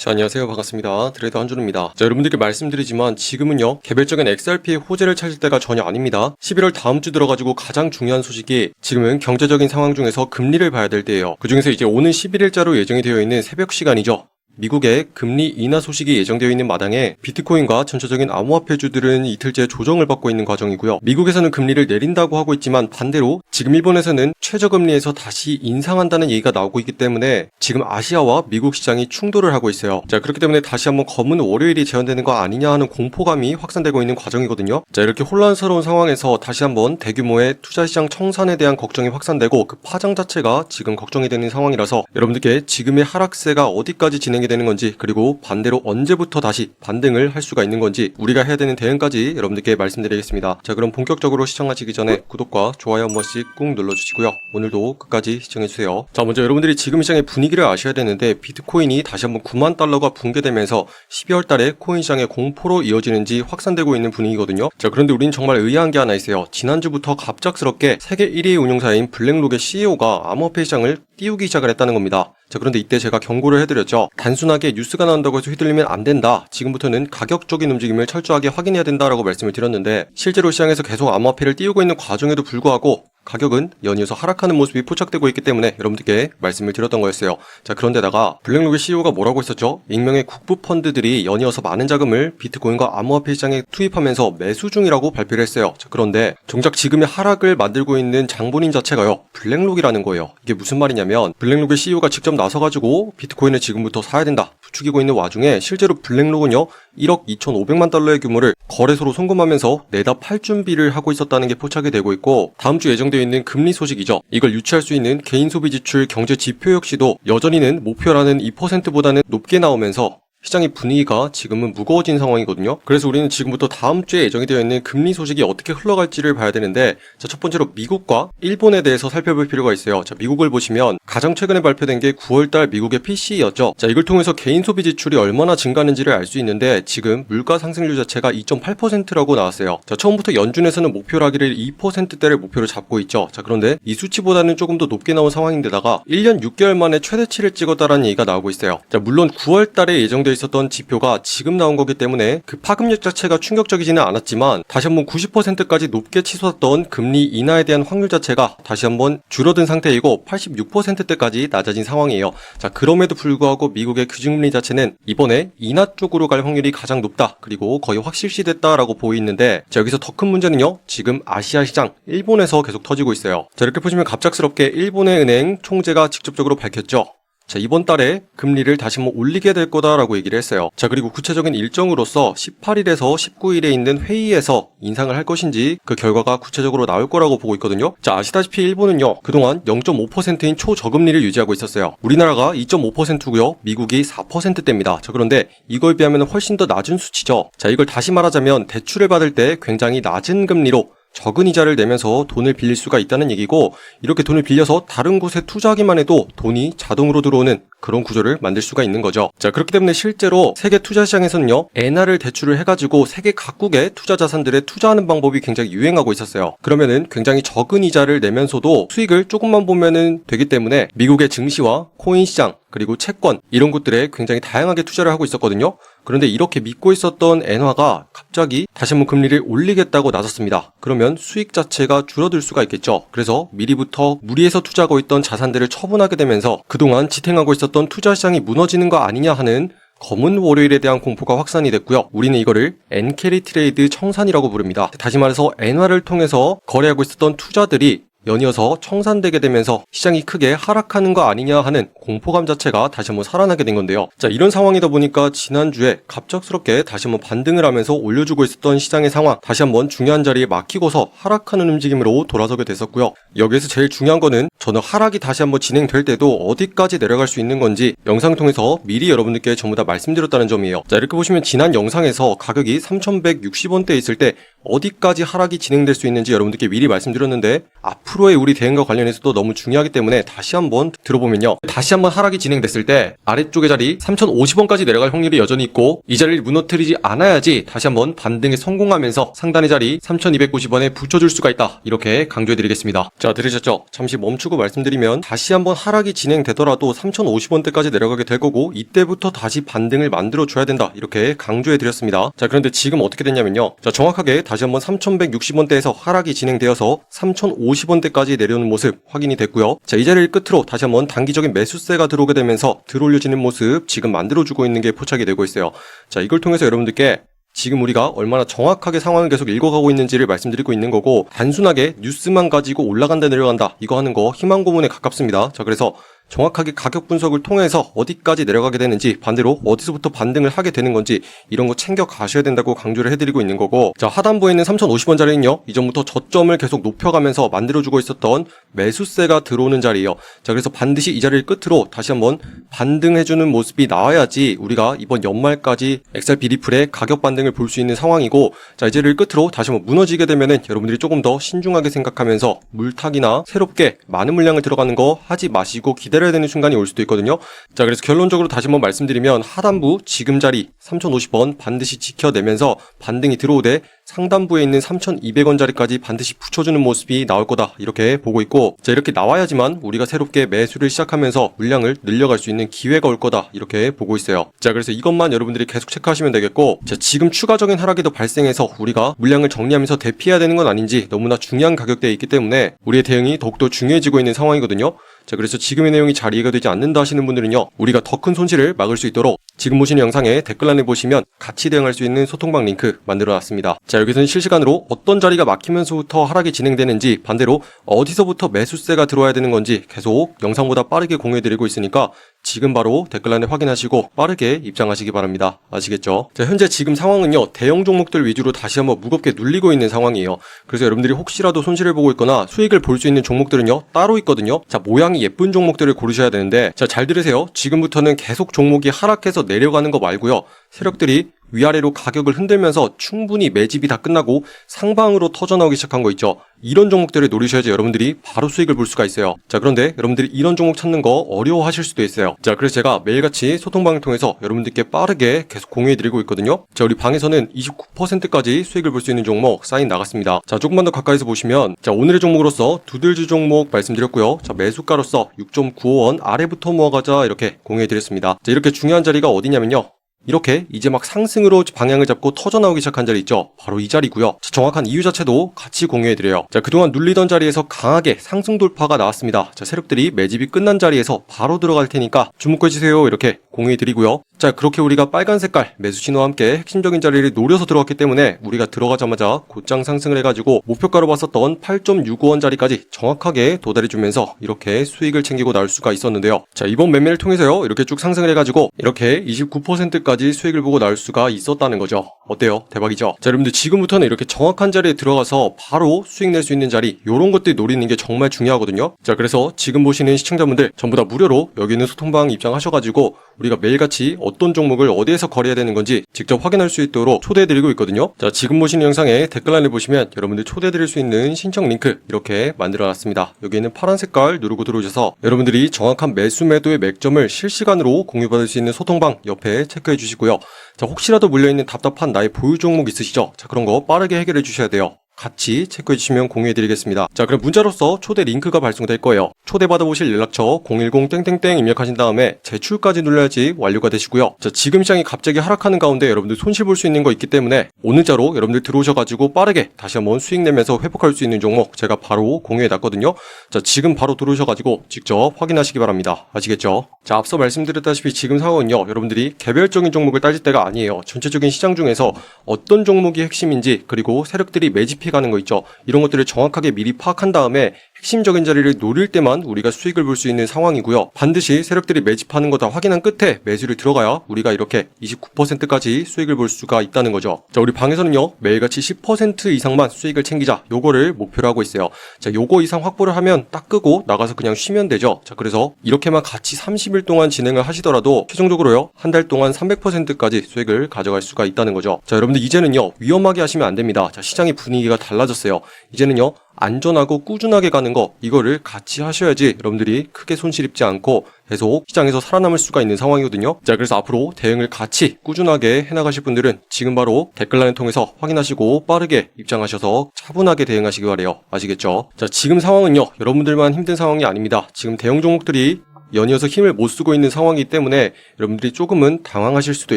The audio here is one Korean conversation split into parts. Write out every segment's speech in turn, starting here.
자, 안녕하세요. 반갑습니다. 트레이더 한준우입니다. 자, 여러분들께 말씀드리지만 지금은요, 개별적인 XRP의 호재를 찾을 때가 전혀 아닙니다. 11월 다음 주 들어가지고 가장 중요한 소식이 지금은 경제적인 상황 중에서 금리를 봐야 될 때예요. 그 중에서 이제 오는 11일자로 예정이 되어 있는 새벽 시간이죠. 미국의 금리 인하 소식이 예정되어 있는 마당에 비트코인과 전체적인 암호화폐주들은 이틀째 조정을 받고 있는 과정이고요. 미국에서는 금리를 내린다고 하고 있지만 반대로 지금 일본에서는 최저금리에서 다시 인상한다는 얘기가 나오고 있기 때문에 지금 아시아와 미국 시장이 충돌을 하고 있어요. 자, 그렇기 때문에 다시 한번 검은 월요일이 재현되는 거 아니냐 하는 공포감이 확산되고 있는 과정이거든요. 자, 이렇게 혼란스러운 상황에서 다시 한번 대규모의 투자시장 청산에 대한 걱정이 확산되고 그 파장 자체가 지금 걱정이 되는 상황이라서 여러분들께 지금의 하락세가 어디까지 진행이 되는 건지, 그리고 반대로 언제부터 다시 반등을 할 수가 있는 건지 우리가 해야 되는 대응까지 여러분들께 말씀드리겠습니다. 자, 그럼 본격적으로 시청하시기 전에 구독과 좋아요 한 번씩 꾹 눌러주시고요. 오늘도 끝까지 시청해주세요. 자, 먼저 여러분들이 지금 시장의 분위기를 아셔야 되는데, 비트코인이 다시 한번 9만 달러가 붕괴되면서 12월 달에 코인 시장의 공포로 이어지는지 확산되고 있는 분위기거든요. 자, 그런데 우리는 정말 의아한 게 하나 있어요. 지난주부터 갑작스럽게 세계 1위 운용사인 블랙록의 CEO가 암호화폐 시장을 띄우기 시작을 했다는 겁니다. 자, 그런데 이때 제가 경고를 해드렸죠. 단순하게 뉴스가 나온다고 해서 휘둘리면 안 된다. 지금부터는 가격적인 움직임을 철저하게 확인해야 된다라고 말씀을 드렸는데, 실제로 시장에서 계속 암호화폐를 띄우고 있는 과정에도 불구하고 가격은 연이어서 하락하는 모습이 포착되고 있기 때문에 여러분들께 말씀을 드렸던 거였어요. 자, 그런데다가 블랙록의 CEO가 뭐라고 했었죠? 익명의 국부 펀드들이 연이어서 많은 자금을 비트코인과 암호화폐 시장에 투입하면서 매수 중이라고 발표를 했어요. 자, 그런데 정작 지금의 하락을 만들고 있는 장본인 자체가요, 블랙록이라는 거예요. 이게 무슨 말이냐면, 블랙록의 CEO가 직접 나서가지고 비트코인을 지금부터 사야 된다 부추기고 있는 와중에 실제로 블랙록은요 1억 2,500만 달러의 규모를 거래소로 송금하면서 내다 팔 준비를 하고 있었다는 게 포착이 되고 있고, 다음 주 예정되어 있는 금리 소식이죠. 이걸 유추할 수 있는 개인 소비 지출 경제 지표 역시도 여전히는 목표라는 2%보다는 높게 나오면서 시장의 분위기가 지금은 무거워진 상황이거든요. 그래서 우리는 지금부터 다음 주에 예정이 되어 있는 금리 소식이 어떻게 흘러갈지를 봐야 되는데, 자, 첫 번째로 미국과 일본에 대해서 살펴볼 필요가 있어요. 자, 미국을 보시면 가장 최근에 발표된 게 9월달 미국의 PCE였죠. 자, 이걸 통해서 개인 소비 지출이 얼마나 증가하는지를 알 수 있는데, 지금 물가 상승률 자체가 2.8%라고 나왔어요. 자, 처음부터 연준에서는 목표라기를 2%대를 목표로 잡고 있죠. 자, 그런데 이 수치보다는 조금 더 높게 나온 상황인데다가 1년 6개월 만에 최대치를 찍었다라는 얘기가 나오고 있어요. 자, 물론 9월달에 예정되어 있었던 지표가 지금 나온 거기 때문에 그 파급력 자체가 충격적이지는 않았지만, 다시 한번 90%까지 높게 치솟았던 금리 인하에 대한 확률 자체가 다시 한번 줄어든 상태이고 86%대까지 낮아진 상황이에요. 자, 그럼에도 불구하고 미국의 기준금리 자체는 이번에 인하 쪽으로 갈 확률이 가장 높다, 그리고 거의 확실시됐다라고 보이는데, 자, 여기서 더 큰 문제는요, 지금 아시아 시장 일본에서 계속 터지고 있어요. 자, 이렇게 보시면 갑작스럽게 일본의 은행 총재가 직접적으로 밝혔죠. 자, 이번 달에 금리를 다시 한번 올리게 될 거다라고 얘기를 했어요. 자, 그리고 구체적인 일정으로서 18일에서 19일에 있는 회의에서 인상을 할 것인지 그 결과가 구체적으로 나올 거라고 보고 있거든요. 자, 아시다시피 일본은요, 그동안 0.5%인 초저금리를 유지하고 있었어요. 우리나라가 2.5%고요 미국이 4%대입니다. 자, 그런데 이거에 비하면 훨씬 더 낮은 수치죠. 자, 이걸 다시 말하자면 대출을 받을 때 굉장히 낮은 금리로 적은 이자를 내면서 돈을 빌릴 수가 있다는 얘기고, 이렇게 돈을 빌려서 다른 곳에 투자하기만 해도 돈이 자동으로 들어오는 그런 구조를 만들 수가 있는 거죠. 자, 그렇기 때문에 실제로 세계 투자 시장에서는요, 엔화를 대출을 해가지고 세계 각국의 투자 자산들에 투자하는 방법이 굉장히 유행하고 있었어요. 그러면은 굉장히 적은 이자를 내면서도 수익을 조금만 보면은 되기 때문에 미국의 증시와 코인 시장, 그리고 채권, 이런 곳들에 굉장히 다양하게 투자를 하고 있었거든요. 그런데 이렇게 믿고 있었던 엔화가 갑자기 다시 한번 금리를 올리겠다고 나섰습니다. 그러면 수익 자체가 줄어들 수가 있겠죠. 그래서 미리부터 무리해서 투자하고 있던 자산들을 처분하게 되면서 그동안 지탱하고 있었던 투자 시장이 무너지는 거 아니냐 하는 검은 월요일에 대한 공포가 확산이 됐고요. 우리는 이거를 엔캐리 트레이드 청산이라고 부릅니다. 다시 말해서 엔화를 통해서 거래하고 있었던 투자들이 연이어서 청산되게 되면서 시장이 크게 하락하는 거 아니냐 하는 공포감 자체가 다시 한번 살아나게 된 건데요. 자, 이런 상황이다 보니까 지난주에 갑작스럽게 다시 한번 반등을 하면서 올려주고 있었던 시장의 상황, 다시 한번 중요한 자리에 막히고서 하락하는 움직임으로 돌아서게 됐었고요. 여기에서 제일 중요한 거는, 저는 하락이 다시 한번 진행될 때도 어디까지 내려갈 수 있는 건지 영상 통해서 미리 여러분들께 전부 다 말씀드렸다는 점이에요. 자, 이렇게 보시면 지난 영상에서 가격이 3,160원대에 있을 때 어디까지 하락이 진행될 수 있는지 여러분들께 미리 말씀드렸는데 앞으로의 우리 대응과 관련해서도 너무 중요하기 때문에 다시 한번 들어보면요. 다시 한번 하락이 진행됐을 때 아래쪽의 자리 3,050원까지 내려갈 확률이 여전히 있고 이 자리를 무너뜨리지 않아야지 다시 한번 반등에 성공하면서 상단의 자리 3,290원에 붙여줄 수가 있다. 이렇게 강조해드리겠습니다. 자, 들으셨죠? 잠시 멈추고 말씀드리면 다시 한번 하락이 진행되더라도 3,050원대까지 내려가게 될 거고 이때부터 다시 반등을 만들어줘야 된다. 이렇게 강조해드렸습니다. 자, 그런데 지금 어떻게 됐냐면요. 자, 정확하게 다시 한번 3,160원대에서 하락이 진행되어서 3,050원대까지 내려오는 모습 확인이 됐고요. 자, 이 자리를 끝으로 다시 한번 단기적인 매수세가 들어오게 되면서 들어올려지는 모습 지금 만들어주고 있는 게 포착이 되고 있어요. 자, 이걸 통해서 여러분들께 지금 우리가 얼마나 정확하게 상황을 계속 읽어가고 있는지를 말씀드리고 있는 거고 단순하게 뉴스만 가지고 올라간다 내려간다 이거 하는 거 희망 고문에 가깝습니다. 자, 그래서 정확하게 가격 분석을 통해서 어디까지 내려가게 되는지 반대로 어디서부터 반등을 하게 되는 건지 이런 거 챙겨 가셔야 된다고 강조를 해드리고 있는 거고 자, 하단부에 있는 3,050원 자리는요 이전부터 저점을 계속 높여가면서 만들어주고 있었던 매수세가 들어오는 자리예요. 자, 그래서 반드시 이 자리를 끝으로 다시 한번 반등해주는 모습이 나와야지 우리가 이번 연말까지 XRP 리플의 가격 반등을 볼 수 있는 상황이고 자, 이 자리를 끝으로 다시 한번 무너지게 되면은 여러분들이 조금 더 신중하게 생각하면서 물타기나 새롭게 많은 물량을 들어가는 거 하지 마시고 기다려야 되는 순간이 올 수도 있거든요. 자, 그래서 결론적으로 다시 한번 말씀드리면 하단부 지금 자리 3,050원 반드시 지켜내면서 반등이 들어오되 상단부에 있는 3,200원 자리까지 반드시 붙여주는 모습이 나올 거다 이렇게 보고 있고 자, 이렇게 나와야지만 우리가 새롭게 매수를 시작하면서 물량을 늘려갈 수 있는 기회가 올 거다 이렇게 보고 있어요. 자, 그래서 이것만 여러분들이 계속 체크하시면 되겠고 자, 지금 추가적인 하락이 더 발생해서 우리가 물량을 정리하면서 대피해야 되는 건 아닌지 너무나 중요한 가격대에 있기 때문에 우리의 대응이 더욱더 중요해지고 있는 상황이거든요. 자, 그래서 지금의 내용이 잘 이해가 되지 않는다 하시는 분들은요 우리가 더 큰 손실을 막을 수 있도록 지금 보시는 영상에 댓글란에 보시면 같이 대응할 수 있는 소통방 링크 만들어놨습니다. 자, 여기서는 실시간으로 어떤 자리가 막히면서부터 하락이 진행되는지 반대로 어디서부터 매수세가 들어와야 되는 건지 계속 영상보다 빠르게 공유해드리고 있으니까 지금 바로 댓글란에 확인하시고 빠르게 입장하시기 바랍니다. 아시겠죠? 자, 현재 지금 상황은요 대형 종목들 위주로 다시 한번 무겁게 눌리고 있는 상황이에요. 그래서 여러분들이 혹시라도 손실을 보고 있거나 수익을 볼 수 있는 종목들은요 따로 있거든요. 자, 모양이 예쁜 종목들을 고르셔야 되는데 자, 잘 들으세요. 지금부터는 계속 종목이 하락해서 내려가는 거 말고요 세력들이 위아래로 가격을 흔들면서 충분히 매집이 다 끝나고 상방으로 터져나오기 시작한 거 있죠. 이런 종목들을 노리셔야지 여러분들이 바로 수익을 볼 수가 있어요. 자, 그런데 여러분들이 이런 종목 찾는 거 어려워하실 수도 있어요. 자, 그래서 제가 매일같이 소통방을 통해서 여러분들께 빠르게 계속 공유해드리고 있거든요. 자, 우리 방에서는 29%까지 수익을 볼 수 있는 종목 사인 나갔습니다. 자, 조금만 더 가까이서 보시면 자, 오늘의 종목으로서 두들주 종목 말씀드렸고요. 자, 매수가로서 6.95원 아래부터 모아가자 이렇게 공유해드렸습니다. 자, 이렇게 중요한 자리가 어디냐면요 이렇게 이제 막 상승으로 방향을 잡고 터져나오기 시작한 자리 있죠. 바로 이 자리고요. 자, 정확한 이유 자체도 같이 공유해드려요. 자, 그동안 눌리던 자리에서 강하게 상승 돌파가 나왔습니다. 자, 세력들이 매집이 끝난 자리에서 바로 들어갈 테니까 주목해주세요 이렇게 공유해드리고요. 자, 그렇게 우리가 빨간 색깔 매수 신호와 함께 핵심적인 자리를 노려서 들어갔기 때문에 우리가 들어가자마자 곧장 상승을 해가지고 목표가로 봤었던 8.65원 자리까지 정확하게 도달해주면서 이렇게 수익을 챙기고 나올 수가 있었는데요. 자, 이번 매매를 통해서요 이렇게 쭉 상승을 해가지고 이렇게 29%까지 수익을 보고 나올 수가 있었다는 거죠. 어때요? 대박이죠? 자, 여러분들 지금부터는 이렇게 정확한 자리에 들어가서 바로 수익 낼 수 있는 자리 요런 것들 노리는 게 정말 중요하거든요. 자, 그래서 지금 보시는 시청자분들 전부 다 무료로 여기 있는 소통방 입장하셔가지고 우리가 매일같이 어떤 종목을 어디에서 거래해야 되는 건지 직접 확인할 수 있도록 초대해드리고 있거든요. 자, 지금 보시는 영상에 댓글란에 보시면 여러분들 초대해드릴 수 있는 신청 링크 이렇게 만들어놨습니다. 여기 있는 파란 색깔 누르고 들어오셔서 여러분들이 정확한 매수 매도의 맥점을 실시간으로 공유받을 수 있는 소통방 옆에 체크해 주시고요. 자, 혹시라도 물려있는 답답한 나의 보유 종목 있으시죠? 자, 그런 거 빠르게 해결해 주셔야 돼요. 같이 체크해주시면 공유해드리겠습니다. 자, 그럼 문자로서 초대 링크가 발송될 거예요. 초대받아보실 연락처 010 입력하신 다음에 제출까지 눌러야지 완료가 되시고요. 자, 지금 시장이 갑자기 하락하는 가운데 여러분들 손실 볼 수 있는 거 있기 때문에 오늘자로 여러분들 들어오셔가지고 빠르게 다시 한번 수익 내면서 회복할 수 있는 종목 제가 바로 공유해놨거든요. 자, 지금 바로 들어오셔가지고 직접 확인하시기 바랍니다. 아시겠죠? 자, 앞서 말씀드렸다시피 지금 상황은요 여러분들이 개별적인 종목을 따질 때가 아니에요. 전체적인 시장 중에서 어떤 종목이 핵심인지 그리고 세력들이 매집해가는 거 있죠. 이런 것들을 정확하게 미리 파악한 다음에 핵심적인 자리를 노릴 때만 우리가 수익을 볼 수 있는 상황이고요. 반드시 세력들이 매집하는 거 다 확인한 끝에 매수를 들어가야 우리가 이렇게 29%까지 수익을 볼 수가 있다는 거죠. 자, 우리 방에서는요, 매일같이 10% 이상만 수익을 챙기자, 요거를 목표로 하고 있어요. 자, 요거 이상 확보를 하면 딱 끄고 나가서 그냥 쉬면 되죠. 자, 그래서 이렇게만 같이 30일 동안 진행을 하시더라도 최종적으로요, 한 달 동안 300%까지 수익을 가져갈 수가 있다는 거죠. 자, 여러분들 이제는요, 위험하게 하시면 안 됩니다. 자, 시장의 분위기가 달라졌어요. 이제는요, 안전하고 꾸준하게 가는 거, 이거를 같이 하셔야지 여러분들이 크게 손실 입지 않고 계속 시장에서 살아남을 수가 있는 상황이거든요. 자, 그래서 앞으로 대응을 같이 꾸준하게 해나가실 분들은 지금 바로 댓글란을 통해서 확인하시고 빠르게 입장하셔서 차분하게 대응하시기 바래요. 아시겠죠? 자, 지금 상황은요, 여러분들만 힘든 상황이 아닙니다. 지금 대형 종목들이 연이어서 힘을 못 쓰고 있는 상황이기 때문에 여러분들이 조금은 당황하실 수도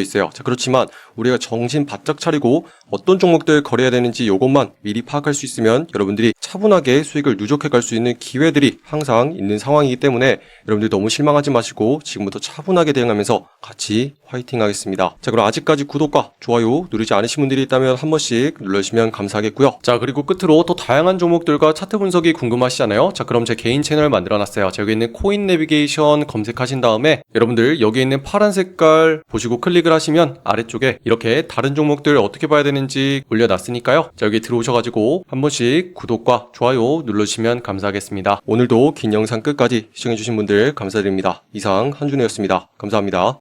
있어요. 자, 그렇지만 우리가 정신 바짝 차리고 어떤 종목들 거래해야 되는지 요것만 미리 파악할 수 있으면 여러분들이 차분하게 수익을 누적해 갈 수 있는 기회들이 항상 있는 상황이기 때문에 여러분들 너무 실망하지 마시고 지금부터 차분하게 대응하면서 같이 화이팅 하겠습니다. 자, 그럼 아직까지 구독과 좋아요 누르지 않으신 분들이 있다면 한 번씩 눌러주시면 감사하겠고요. 자, 그리고 끝으로 또 다양한 종목들과 차트 분석이 궁금하시잖아요. 자, 그럼 제 개인 채널 만들어놨어요. 자, 여기 있는 코인 내비게이션 검색하신 다음에 여러분들 여기 있는 파란 색깔 보시고 클릭을 하시면 아래쪽에 이렇게 다른 종목들 어떻게 봐야 되는지 올려놨으니까요. 자, 여기 들어오셔가지고 한 번씩 구독과 좋아요 눌러주시면 감사하겠습니다. 오늘도 긴 영상 끝까지 시청해주신 분들 감사드립니다. 이상 한준호였습니다. 감사합니다.